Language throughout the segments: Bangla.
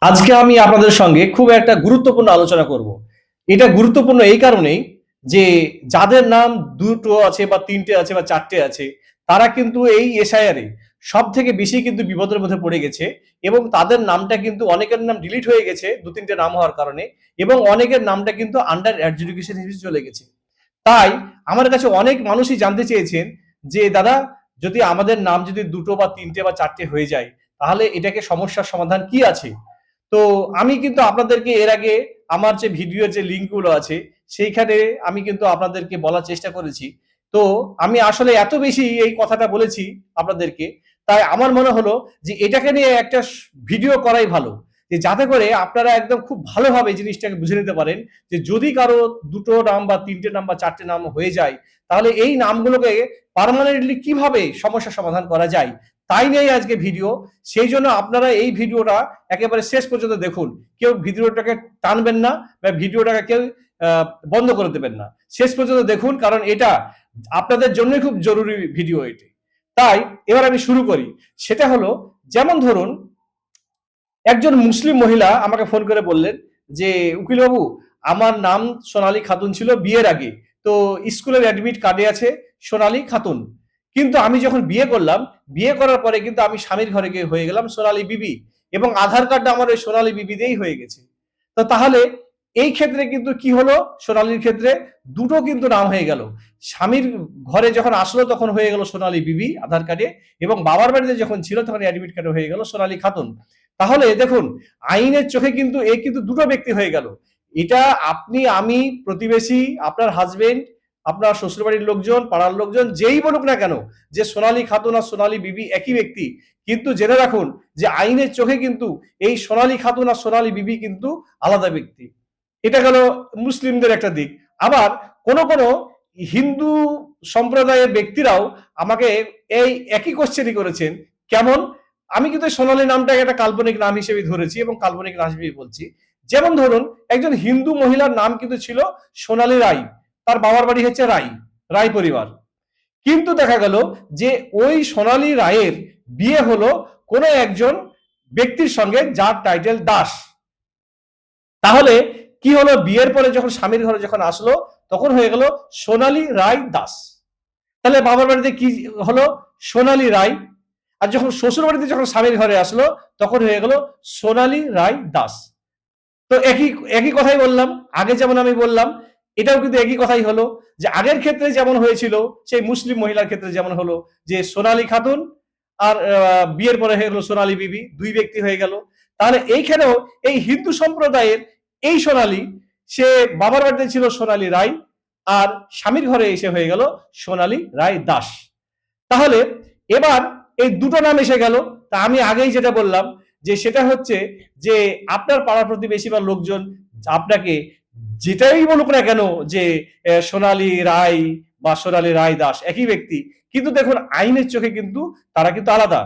আজকে আমি আপনাদের সঙ্গে খুব একটা গুরুত্বপূর্ণ আলোচনা করব। এটা গুরুত্বপূর্ণ এই কারণেই যে যাদের নাম ২ টো আছে বা ৩ টে আছে বা ৪ টে আছে, তারা কিন্তু এই এসআইআর এ সবথেকে বেশি কিন্তু বিপদের মধ্যে পড়ে গেছে এবং তাদের নামটা কিন্তু অনেকের নাম ডিলিট হয়ে গেছে ২-৩ টে নাম হওয়ার কারণে এবং অনেকের নামটা কিন্তু আন্ডার অ্যাডজুডিকেশন হিসেবে চলে গেছে। তাই আমার কাছে অনেক মানুষই জানতে চেয়েছেন যে, "দাদা, যদি আমাদের নাম যদি ২ টো বা ৩ টে বা ৪ টে হয়ে যায়, তাহলে এটাকে সমস্যার সমাধান কি আছে?" তো আমি কিন্তু আপনাদেরকে এর আগে আমার যে ভিডিওর যে লিঙ্কগুলো আছে, সেইখানে আমি কিন্তু আপনাদেরকে বলার চেষ্টা করেছি। তো আমি আসলে এত বেশি এই কথাটা বলেছি আপনাদেরকে, তাই আমার মনে হলো যে এটাকে নিয়ে একটা ভিডিও করাই ভালো। যে যাতে করে আপনারা একদম খুব ভালোভাবে জিনিসটাকে বুঝে নিতে পারেন যে যদি কারো ২ টো নাম বা ৩ টে নাম বা ৪ টে নাম হয়ে যায়, তাহলে এই নামগুলোকে পার্মানেন্টলি কিভাবে সমস্যার সমাধান করা যায়? তাই নিয়েই আজকে ভিডিও। সেইজন্য আপনারা এই ভিডিওটা একেবারে শেষ পর্যন্ত দেখুন। কেউ ভিডিওটাকে টানবেন না বা ভিডিওটাকে কেউ আ বন্ধ করে দেবেন না। শেষ পর্যন্ত দেখুন, কারণ এটা আপনাদের জন্যই খুব জরুরি ভিডিও এটি। তাই এবার আমি শুরু করি। সেটা হলো, যেমন ধরুন, একজন মুসলিম মহিলা আমাকে ফোন করে বললেন যে, "উকিল বাবু, আমার নাম সোনালী খাতুন ছিল বিয়ের আগে। তো স্কুলের অ্যাডমিট কার্ডে আছে সোনালী খাতুন। কিন্তু আমি যখন বিয়ে করলাম, বিয়ে করার পরে কিন্তু আমি স্বামীর ঘরে গিয়ে হয়ে গেলাম সোনালী বিবি এবং আধার কার্ডটা আমার ওই সোনালী বিবি দিয়েই হয়ে গেছে। তো তাহলে এই ক্ষেত্রে কিন্তু কি হলো, সোনালীর ক্ষেত্রে দুটো কিন্তু নাম হয়ে গেল। স্বামীর ঘরে যখন আসলো তখন হয়ে গেল সোনালী বিবি আধার কার্ডে এবং বাবার বাড়িতে যখন ছিল তখন অ্যাডমিট কার্ডে হয়ে গেল সোনালী খাতুন। তাহলে দেখুন, আইনের চোখে কিন্তু এ কিন্তু দুটো ব্যক্তি হয়ে গেল। এটা আপনি, আমি, প্রতিবেশী, আপনার হাসবেন্ড, আপনার শ্বশুরবাড়ির লোকজন, পাড়ার লোকজন যেই বলুক না কেন যে সোনালী খাতুন আর সোনালী বিবি একই ব্যক্তি, কিন্তু জেনে রাখুন যে আইনের চোখে কিন্তু এই সোনালী খাতুন আর সোনালী বিবি কিন্তু আলাদা ব্যক্তি। এটা গেল মুসলিমদের একটা দিক। আবার কোন কোন হিন্দু সম্প্রদায়ের ব্যক্তিরাও আমাকে এই একই কোশ্চেনই করেছেন। কেমন? আমি কিন্তু সোনালী নামটাকে একটা কাল্পনিক নাম হিসেবে ধরেছি এবং কাল্পনিক নাম হিসেবে বলছি। যেমন ধরুন, একজন হিন্দু মহিলার নাম কিন্তু ছিল সোনালী রায়। তার বাবার বাড়ি হচ্ছে রায়, রায় পরিবার। কিন্তু দেখা গেল যে ওই সোনালী রায়ের বিয়ে হলো কোনো একজন ব্যক্তির সঙ্গে যার টাইটেল দাস। তাহলে কি হলো, বিয়ের পরে যখন স্বামীর ঘরে যখন আসলো তখন হয়ে গেল সোনালী রায় দাস। তাহলে বাবার বাড়িতে কি হলো, সোনালী রায়। আর যখন শ্বশুর বাড়িতে যখন স্বামীর ঘরে আসলো তখন হয়ে গেল সোনালী রায় দাস। তো একই একই কথাই বললাম, আগে যেমন আমি বললাম, এটাও কিন্তু একই কথাই হলো যে আগের ক্ষেত্রে যেমন হয়েছিল, সেই মুসলিম মহিলার ক্ষেত্রে যেমন হলো যে সোনালী খাতুন আর বিয়ের পরে হয়ে গেল সোনালী বিবি, দুই ব্যক্তি হয়ে গেল। তাহলে এইখানেও এই হিন্দু সম্প্রদায়ের এই সোনালী, সে বাবার বাড়িতে ছিল সোনালী রায় আর স্বামীর ঘরে এসে হয়ে গেল সোনালী রায় দাস। তাহলে এবার এই দুটো নাম এসে গেল। তা আমি আগেই যেটা বললাম যে সেটা হচ্ছে যে আপনার পাড়া প্রতিবেশী বা লোকজন আপনাকে যেটাই বলুক না কেন যে সোনালী রায় বা সোনালী রায় দাস একই ব্যক্তি, কিন্তু দেখুন আইনের চোখে কিন্তু তারা কিন্তু আলাদা।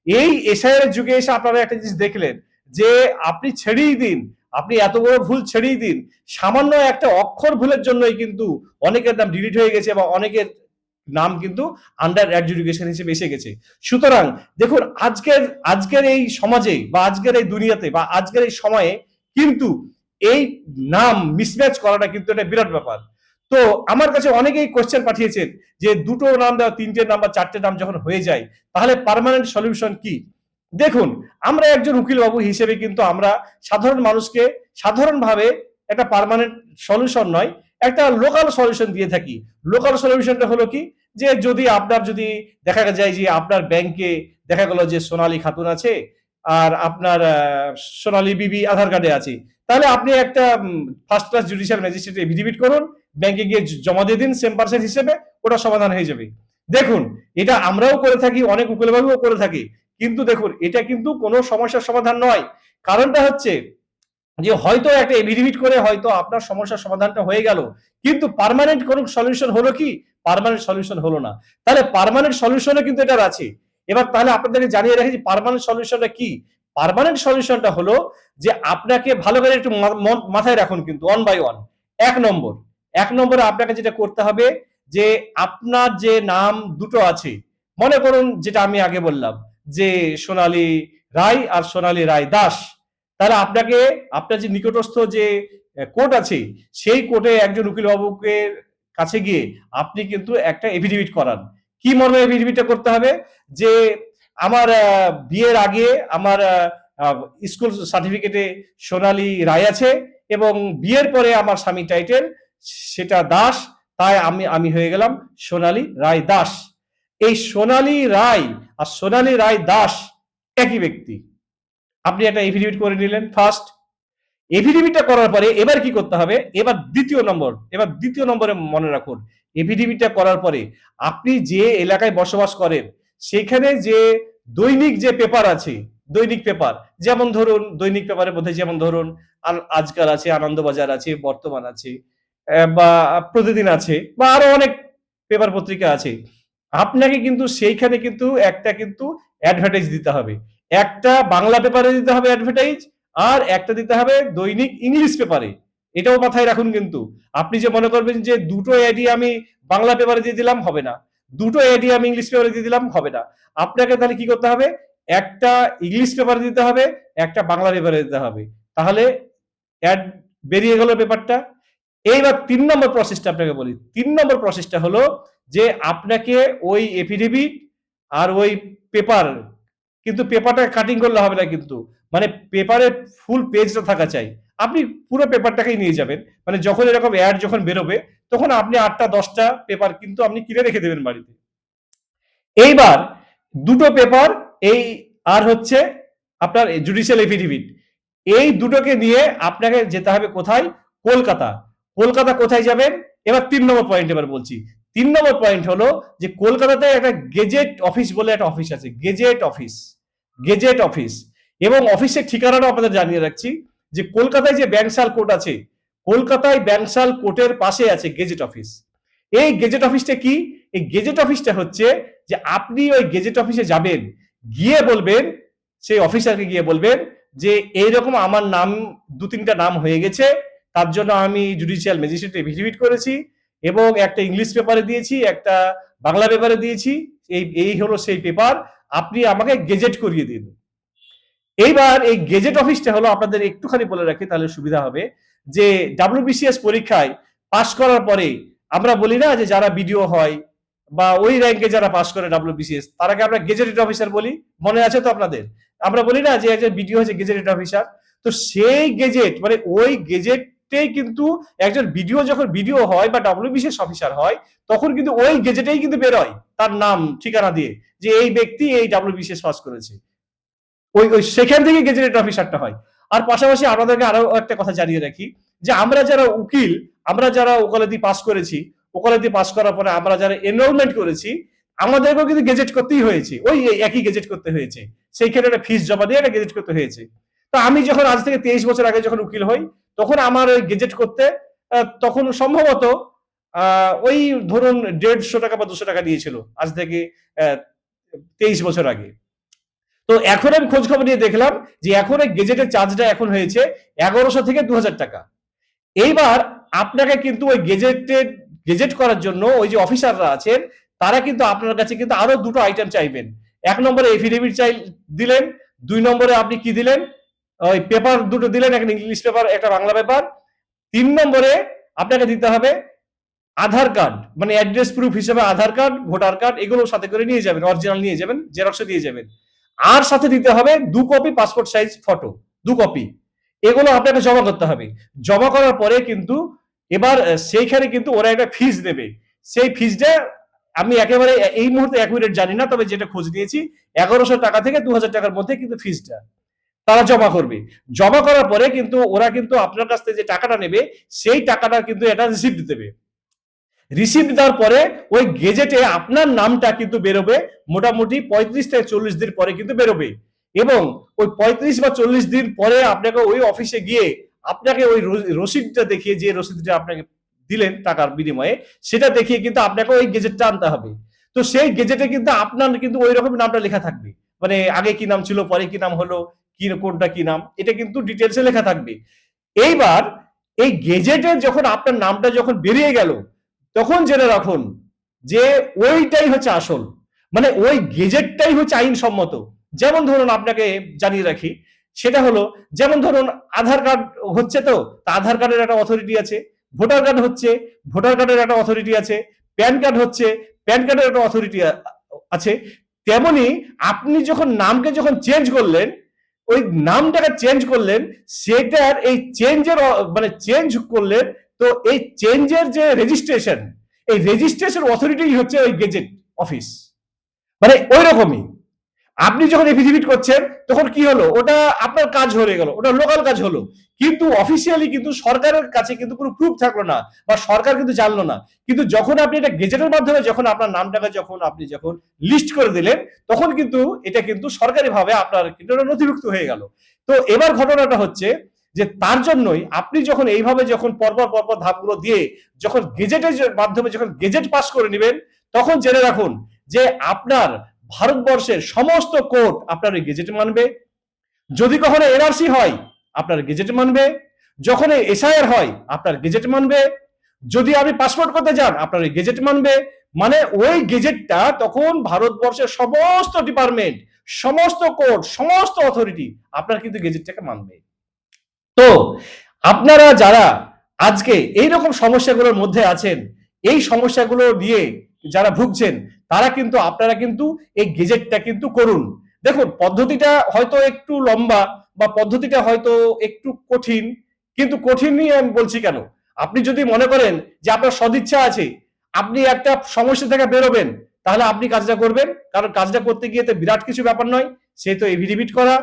এই এসআইআর এর যুগে এসে আপনারা একটা জিনিস দেখলেন যে আপনি ছেড়েই দিন, আপনি এত বড় ভুল ছেড়েই দিন, সামান্য একটা অক্ষর ভুলের জন্যই কিন্তু অনেকের নাম ডিলিট হয়ে গেছে বা অনেকের নাম কিন্তু আন্ডার অ্যাডজুডিকেশন হিসেবে এসে গেছে। সুতরাং দেখুন, আজকের আজকের এই সমাজে বা আজকের এই দুনিয়াতে বা আজকের এই সময়ে কিন্তু এই নাম মিসম্যাচ করাটা কিন্তু একটা বিরাট ব্যাপার। তো আমার কাছে অনেকেই কোশ্চেন পাঠিয়েছেন যে দুটো নাম বা তিনটে নাম বা চারটে নাম যখন হয়ে যায় তাহলে পার্মানেন্ট সলিউশন কি? দেখুন, আমরা একজন উকিল বাবু হিসেবে কিন্তু আমরা সাধারণ মানুষকে সাধারণভাবে একটা পার্মানেন্ট সলিউশন নয়, একটা লোকাল সলিউশন দিয়ে থাকি। লোকাল সলিউশনটা হলো কি, যে যদি আপনার যদি দেখা যায় যে আপনার ব্যাংকে দেখা গেল যে সোনালী খাতুন আছে আর আপনার সোনালী বিবি আধার কার্ডে আছে, তাহলে আপনি একটা first class judicial magistrate affidavit করুন, ব্যাংকে গিয়ে জমা দিয়ে দিন সেম পার্সেন্ট হিসেবে, ওটা সমাধান হয়ে যাবে। দেখুন, এটা আমরাও করে থাকি, অনেক উকিলবাবুও করে থাকি, কিন্তু দেখুন এটা কিন্তু কোনো সমস্যার সমাধান নয়। কারণটা হচ্ছে যে হয়তো একটা এফিডেভিট করে হয়তো আপনার সমস্যার সমাধানটা হয়ে গেল, কিন্তু পার্মানেন্ট কোনো সলিউশন হলো কি? পার্মানেন্ট সলিউশন হলো না। তাহলে পার্মানেন্ট সলিউশনও কিন্তু এটার আছে। এবার তাহলে আপনাদেরকে জানিয়ে রাখি যে পার্মানেন্ট সলিউশনটা কি। পার্মানেন্ট সলিউশনটা হলো যে আপনাকে ভালো করে একটু মাথায় রাখুন কিন্তু ওয়ান বাই ওয়ান। এক নম্বর, এক নম্বরে আপনাকে যেটা করতে হবে যে আপনার যে নাম দুটো আছে, মনে করুন যেটা আমি আগে বললাম যে সোনালী রায় আর সোনালী রায় দাস, তাহলে আপনাকে আপনার যে নিকটস্থ যে কোর্ট আছে সেই কোর্টে একজন উকিল বাবুকে কাছে গিয়ে আপনি কিন্তু একটা এফিডেভিট করান। কি মর্মে এফিডেভিটটা করতে হবে? যে আমার বিয়ের আগে আমার স্কুল সার্টিফিকেটে সোনালী রায় আছে এবং বিয়ের পরে আমার স্বামী টাইটেল সেটা দাস, তাই আমি হয়ে গেলাম সোনালী রায় দাস। এই সোনালী রায় আর সোনালী রায় দাস একই ব্যক্তি। আপনি একটা এফিডেভিট করে নিলেন ফার্স্ট। এফিডেভিটটা করার পরে এবার কি করতে হবে? এবার দ্বিতীয় নম্বরে মনে রাখুন, এফিডেভিটটা করার পরে আপনি যে এলাকায় বসবাস করেন সেখানে যে দৈনিক যে পেপার আছে, দৈনিক পেপার, যেমন ধরুন দৈনিক পেপারের মধ্যে যেমন ধরুন আজকাল আছে, আনন্দবাজার আছে, বর্তমান আছে, বা প্রতিদিন আছে, বা আরো অনেক পেপার পত্রিকা আছে। আপনাকে কিন্তু সেইখানে কিন্তু একটা কিন্তু অ্যাডভার্টাইজ দিতে হবে। একটা বাংলা পেপারে দিতে হবে অ্যাডভার্টাইজ, আর একটা দিতে হবে দৈনিক ইংলিশ পেপারে। এটাও মাথায় রাখুন কিন্তু। আপনি যে মনে করবেন যে দুটো এডি আমি বাংলা পেপারে দিয়ে দিলাম, হবে না। দুটো এডি আমি ইংলিশ পেপারে দিয়ে দিলাম, হবে না। আপনাকে তাহলে কি করতে হবে? একটা ইংলিশ পেপারে দিতে হবে, একটা বাংলা পেপারে দিতে হবে। তাহলে অ্যাড বেরিয়ে গেল পেপারটা। এইবার 3 নম্বর প্রসেসটা আপনাকে বলি। 3 নম্বর প্রসেসটা হলো যে আপনাকে ওই এফিডেভিট আর ওই পেপার, কিন্তু পেপারটা কাটিং করলে হবে না কিন্তু, মানে পেপারে ফুল পেজটা থাকা চাই। আপনি পুরো পেপারটাকেই নিয়ে যাবেন, মানে যখন এরকম অ্যাড যখন বেরোবে তখন আপনি 8টা 10টা পেপার কিন্তু আপনি কিনে রেখে দেবেন বাড়িতে। এইবার দুটো পেপার, এই আর হচ্ছে আপনার জুডিশিয়াল এফিডেভিট, এই দুটোকে নিয়ে আপনাকে যেতে হবে কোথায়? কলকাতা। কলকাতা কোথায় যাবেন? এবার 3 নম্বর পয়েন্ট এবার বলছি। 3 নম্বর পয়েন্ট হলো যে কলকাতাতে একটা গেজেট অফিস বলে একটা অফিস আছে, গেজেট অফিস। গেজেট অফিস এবং অফিসের ঠিকানাটাও আপনাদের জানিয়ে রাখছি যে কলকাতায় যে ব্যাংশাল কোর্ট আছে, কলকাতায় ব্যাংশাল কোর্টের পাশে আছে গেজেট অফিস। এই গেজেট অফিসটা কি? এই গেজেট অফিসটা হচ্ছে যে আপনি ওই গেজেট অফিসে যাবেন, গিয়ে বলবেন, সেই অফিসারকে গিয়ে বলবেন যে এইরকম আমার নাম 2-3টা নাম হয়ে গেছে, তার জন্য আমি জুডিশিয়াল ম্যাজিস্ট্রেট এফিডেভিট করেছি এবং একটা ইংলিশ পেপারে দিয়েছি, একটা বাংলা পেপারে দিয়েছি, এই হলো সেই পেপার, আপনি আমাকে গেজেট করিয়ে দিন। এইবার এই গেজেট অফিসটা হলো, আপনাদের একটুখানি বলে রাখি তাহলে সুবিধা হবে, যে ডাব্লিউবিসিএস পরীক্ষায় পাশ করার পরে আমরা বলি না যে যারা বিডিও হয় বা ওই র্যাঙ্কে যারা পাশ করে ডাব্লিউবিসিএস, তারাকে আমরা গেজেটেড অফিসার বলি, মনে আছে তো আপনাদের? আমরা বলি না যে একজন বিডিও হচ্ছে গেজেটেড অফিসার। তো সেই গেজেট, মানে ওই গেজেটেই কিন্তু একজন বিডিও যখন বিডিও হয় বা ডাব্লিউবিসিএস অফিসার হয়, তখন কিন্তু ওই গেজেটেই কিন্তু বেরোয় তার নাম ঠিকানা দিয়ে যে এই ব্যক্তি এই ডাব্লিউবিসিএস পাস করেছে। ওই ওই সেখান থেকে গেজেটেড অফিসারটা হয়। আর পাশাপাশি আপনাদেরকে আরো একটা কথা জানিয়ে রাখি যে আমরা যারা উকিল, আমরা যারা ওকালতি পাস করেছি, ওকালতি পাস করার পরে আমরা যারা এনরোলমেন্ট করেছি, আমাদেরকেও কিন্তু গেজেট করতেই হয়েছে, ওই একই গেজেট করতে হয়েছে। সেই ক্ষেত্রে একটা ফিস জমা দিয়ে একটা গেজেট করতে হয়েছে। তো আমি যখন আজ থেকে 23 বছর আগে যখন উকিল হই, তখন আমার ওই গেজেট করতে তখন সম্ভবত ওই ধরুন 150 টাকা বা 200 টাকা দিয়েছিল, আজ থেকে 23 বছর আগে। তো এখন আমি খোঁজ খবর নিয়ে দেখলাম যে এখন এই গেজেটের চার্জটা এখন হয়েছে 1100 থেকে 2000 টাকা। এইবার আপনাকে কিন্তু ওই গেজেট করার জন্য ওই যে অফিসাররা আছেন, তারা কিন্তু আপনার কাছে কিন্তু আরো দুটো আইটেম চাইবেন। 1 নম্বরে এফিডেভিট দিলেন, 2 নম্বরে আপনি কি দিলেন? ওই পেপার দুটো দিলেন, একটা ইংলিশ পেপার, একটা বাংলা পেপার। 3 নম্বরে আপনাকে দিতে হবে আধার কার্ড, মানে অ্যাড্রেস প্রুফ হিসেবে আধার কার্ড, ভোটার কার্ড, এগুলো সাথে করে নিয়ে যাবেন, অরিজিনাল নিয়ে যাবেন, জেরক্সও দিয়ে যাবেন। আর সাথে দিতে হবে 2 copy passport size photo, 2 copy. এগুলো আপনাকে জমা করতে হবে। জমা করার পরে কিন্তু এবার সেইখানে কিন্তু ওরা একটা ফিস দেবে। সেই ফিসটা আমি একেবারে এই মুহূর্তে অ্যাকুরেট জানি না, তবে যেটা খোঁজ নিয়েছি 1100 টাকা থেকে 2000 টাকার মধ্যে কিন্তু ফিসটা তারা জমা করবে। জমা করার পরে কিন্তু ওরা কিন্তু আপনার কাছ থেকে যে টাকাটা নেবে, সেই টাকাটা কিন্তু এটা রিসিপ্ট দেবে। রিসিপ্ট দেওয়ার পরে ওই গেজেটে আপনার নামটা কিন্তু বেরোবে মোটামুটি 35 থেকে 40 দিন পরে কিন্তু বেরোবে। এবং ওই 35 বা 40 দিন পরে আপনাকে ওই অফিসে গিয়ে আপনাকে ওই রসিদটা দেখিয়ে, যে রসিদটা আপনাকে দিলেন টাকার বিনিময়ে, সেটা দেখিয়ে কিন্তু আপনাকে ওই গেজেটটা আনতে হবে। তো সেই গেজেটে কিন্তু আপনার কিন্তু ওই রকম নামটা লেখা থাকবে, মানে আগে কি নাম ছিল, পরে কি নাম হলো, কি কোনটা কি নাম, এটা কিন্তু ডিটেলসে লেখা থাকবে। এইবার এই গেজেটে যখন আপনার নামটা যখন বেরিয়ে গেল, তখন জেনে রাখুন যে ওইটাই হচ্ছে আসল, মানে ওই গেজেটটাই হচ্ছে আইনসম্মত। যেমন ধরুন আপনাকে জানিয়ে রাখি সেটা হলো, যেমন ধরুন আধার কার্ড হচ্ছে, তো আধার কার্ডের একটা অথরিটি আছে, ভোটার কার্ড হচ্ছে, ভোটার কার্ডের একটা অথরিটি আছে, প্যান কার্ড হচ্ছে, প্যান কার্ডের একটা অথরিটি আছে। তেমনি আপনি যখন নামকে যখন চেঞ্জ করলেন, ওই নামটাকে চেঞ্জ করলেন, সেটার এই চেঞ্জের মানে চেঞ্জ করলেন, তো এই চেঞ্জের যে রেজিস্ট্রেশন, এই রেজিস্ট্রেশন অথরিটি হচ্ছে ওই গেজেট অফিস। মানে ওই রকমই আপনি যখন এফিডেভিট করছেন তখন কি হলো, ওটা আপনার কাজ হয়ে গেল, ওটা লোকাল কাজ হলো, কিন্তু অফিসিয়ালি কিন্তু সরকারের কাছে কিন্তু কোনো প্রুফ থাকলো না, বা সরকার কিন্তু জানলো না। কিন্তু যখন আপনি এটা গেজেটের মাধ্যমে যখন আপনার নামটাকে যখন আপনি যখন লিস্ট করে দিলেন, তখন কিন্তু এটা কিন্তু সরকারিভাবে আপনার কিন্তু নথিভুক্ত হয়ে গেল। তো এবার ঘটনাটা হচ্ছে যে তার জন্যই আপনি যখন এইভাবে যখন পরপর পরপর ধাপগুলো দিয়ে যখন গেজেটের মাধ্যমে যখন গেজেট পাস করে নেবেন, তখন জেনে রাখুন যে আপনার ভারতবর্ষের সমস্ত কোর্ট আপনার এই গেজেট মানবে। যদি কখনো এনআরসি হয় আপনার গেজেট মানবে, যখন এসআইআর হয় আপনার গেজেট মানবে, যদি আপনি পাসপোর্ট করতে যান আপনার এই গেজেট মানবে। মানে ওই গেজেটটা তখন ভারতবর্ষের সমস্ত ডিপার্টমেন্ট, সমস্ত কোর্ট, সমস্ত অথরিটি আপনার কিন্তু গেজেটটাকে মানবে। তো আপনারা যারা আজকে এইরকম সমস্যাগুলোর মধ্যে আছেন, এই সমস্যাগুলো নিয়ে যারা ভুগছেন, তারা কিন্তু আপনারা কিন্তু এই গেজেটটা কিন্তু করুন। দেখুন পদ্ধতিটা হয়তো একটু লম্বা, বা পদ্ধতিটা হয়তো একটু কঠিন, কিন্তু কঠিন নিয়ে আমি বলছি কেন, আপনি যদি মনে করেন যে আপনার সদিচ্ছা আছে, আপনি একটা সমস্যা থেকে বেরোবেন, তাহলে আপনি কাজটা করবেন। কারণ কাজটা করতে গিয়ে তো বিরাট কিছু ব্যাপার নয়, সে তো এফিডেভিট করা,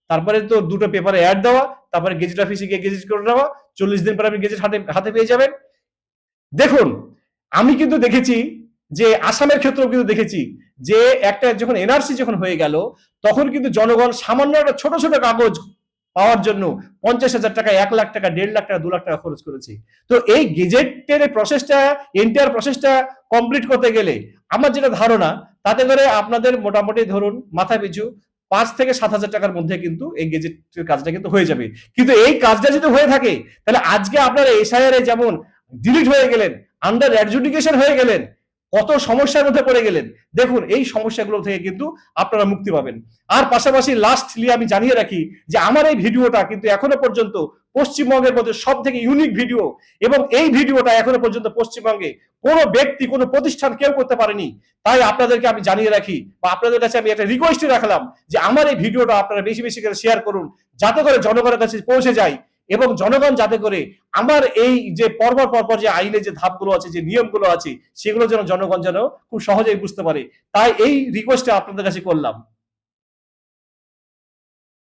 তারপরে তো দুটো পেপারে অ্যাড দেওয়া, তারপরে গেজেট অফিসে গিয়ে গেজেট করে দেওয়া, 40 দিন পরে আপনি গেজেট হাতে পেয়ে যাবেন। দেখুন আমি কিন্তু দেখেছি যে আসামের ক্ষেত্রেও কিন্তু দেখেছি যে একটা যখন এনআরসি যখন হয়ে গেল, তখন কিন্তু জনগণ সামান্য একটা ছোট ছোট কাগজ পাওয়ার জন্য 50,000 টাকা, 1 লাখ টাকা, 1.5 লাখ টাকা, 2 লাখ টাকা খরচ করেছে। তো এই গেজেটের প্রসেসটা, এন্টায়ার প্রসেসটা কমপ্লিট করতে গেলে আমার যেটা ধারণা, তাতে করে আপনাদের মোটামুটি ধরুন মাথা পিছু 5 থেকে 7 হাজার টাকার মধ্যে কিন্তু এই গেজেটের কাজটা কিন্তু হয়ে যাবে। কিন্তু এই কাজটা যদি হয়ে থাকে, তাহলে আজকে আপনারা এসআইআর যেমন ডিলিট হয়ে গেলেন, আন্ডার অ্যাডজুডিকেশন হয়ে গেলেন, কত সমস্যার মধ্যে পড়ে গেলেন। দেখুন এই সমস্যাগুলো থেকে কিন্তু আপনারা মুক্তি পাবেন। আর পাশাপাশি লাস্টলি আমি জানিয়ে রাখি যে আমার এই ভিডিওটা কিন্তু এখনো পর্যন্ত পশ্চিমবঙ্গের মধ্যে সব থেকে ইউনিক ভিডিও, এবং এই ভিডিওটা এখনো পর্যন্ত পশ্চিমবঙ্গে কোনো ব্যক্তি, কোনো প্রতিষ্ঠান কেউ করতে পারেনি। তাই আপনাদেরকে আমি জানিয়ে রাখি, বা আপনাদের কাছে আমি একটা রিকোয়েস্টই রাখলাম যে আমার এই ভিডিওটা আপনারা বেশি বেশি করে শেয়ার করুন, যাতে করে জনগণের কাছে পৌঁছে যায়, এবং জনগণ যাতে করে আমার এই যে পরপর পরপর যে আইনে যে ধাপগুলো আছে, যে নিয়মগুলো আছে, সেগুলো যেন জনগণ যেন খুব সহজেই বুঝতে পারে। তাই এই রিকোয়েস্টটা আপনাদের কাছে করলাম।